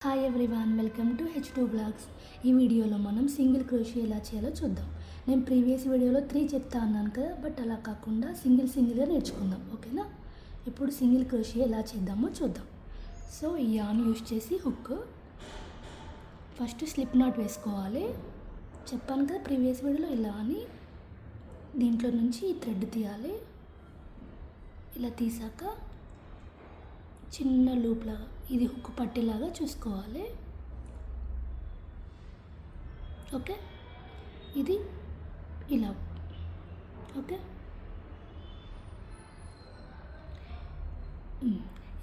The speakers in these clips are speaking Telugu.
Hi everyone, welcome to H2 blogs. ఈ వీడియోలో మనం సింగిల్ క్రోషియా ఎలా చేయాలో చూద్దాం. నేను ప్రీవియస్ వీడియోలో 3 చెప్తా అన్నాను కదా, బట్ అలా కాకుండా సింగిల్గా నేర్చుకుందాం. ఓకేనా? ఇప్పుడు సింగిల్ క్రోషియా ఎలా చేద్దామో చూద్దాం. సో ఈ యాన్ యూజ్ చేసి హుక్ ఫస్ట్ స్లిప్ నాట్ వేసుకోవాలి. చెప్పాను కదా ప్రీవియస్ వీడియోలో ఇలా అని. దీంట్లో నుంచి ఈ థ్రెడ్ తీయాలి. ఇలా తీసాక చిన్న లూప్ లాగా, ఇది హుక్ పట్టేలాగా చూసుకోవాలి. ఓకే, ఇది ఇలా. ఓకే,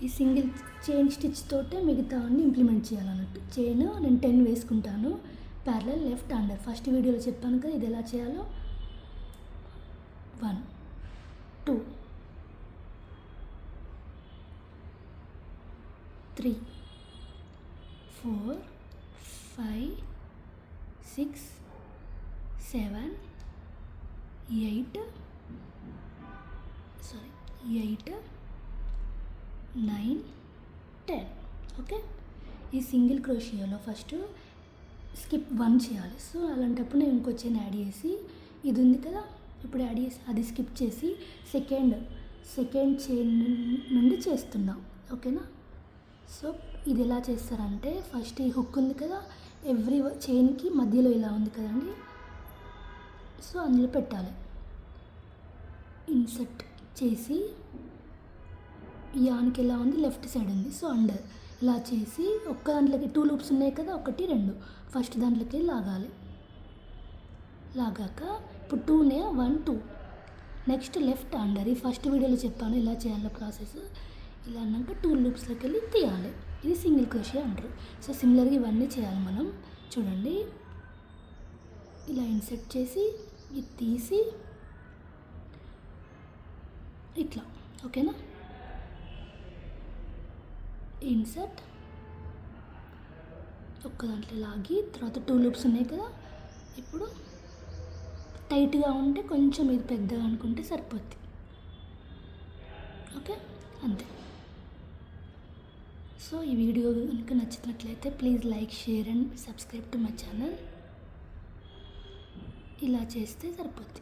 ఈ సింగిల్ చైన్ స్టిచ్ తోటే మిగతా అన్ని ఇంప్లిమెంట్ చేయాలన్నట్టు. చైన్ నేను 10 వేసుకుంటాను. ప్యారలల్ లెఫ్ట్ అండర్ ఫస్ట్ వీడియోలో చెప్పాను కదా ఇది ఎలా చేయాలో. 1 2 3 4 5 6 7 8 9 10. ఓకే, ఈ సింగిల్ క్రోషియాలో ఫస్ట్ స్కిప్ 1 చేయాలి. సో అలాంటప్పుడు నేను ఇంకో చైన్ యాడ్ చేసి, ఇది ఉంది కదా ఇప్పుడు యాడ్ చేసి అది స్కిప్ చేసి సెకండ్ చైన్ నుండి చేస్తున్నాం. ఓకేనా? సో ఇది ఎలా చేస్తారంటే, ఫస్ట్ ఈ హుక్ ఉంది కదా, ఎవ్రీ చైన్కి మధ్యలో ఇలా ఉంది కదండి, సో అందులో పెట్టాలి. ఇన్సర్ట్ చేసి యాన్కి ఎలా ఉంది, లెఫ్ట్ సైడ్ ఉంది, సో అండర్ ఇలా చేసి ఒక్క దాంట్లోకి 2 లూప్స్ ఉన్నాయి కదా, 1 2 ఫస్ట్ దాంట్లోకి లాగాలి. లాగాక ఇప్పుడు 2నే 1 2 నెక్స్ట్ లెఫ్ట్ అండర్. ఈ ఫస్ట్ వీడియోలో చెప్పాను ఇలా చేయాలో ప్రాసెస్. ఇలా అన్నాక 2 లూప్స్లోకి వెళ్ళి తీయాలి. ఇది సింగిల్ క్రోషియా అంటారు. సో సిమిలర్గా ఇవన్నీ చేయాలి మనం. చూడండి, ఇలా ఇన్సర్ట్ చేసి ఇది తీసి ఇట్లా. ఓకేనా? ఇన్సర్ట్ ఒక్క దాంట్లో లాగి తర్వాత 2 లూప్స్ ఉన్నాయి కదా, ఇప్పుడు టైట్గా ఉంటే కొంచెం ఇది పెద్దగా అనుకుంటే సరిపోద్ది. ఓకే, అంతే. సో ఈ వీడియో కనుక నచ్చినట్లయితే please like, share and subscribe to my channel. ఇలా చేస్తే సరిపోద్ది.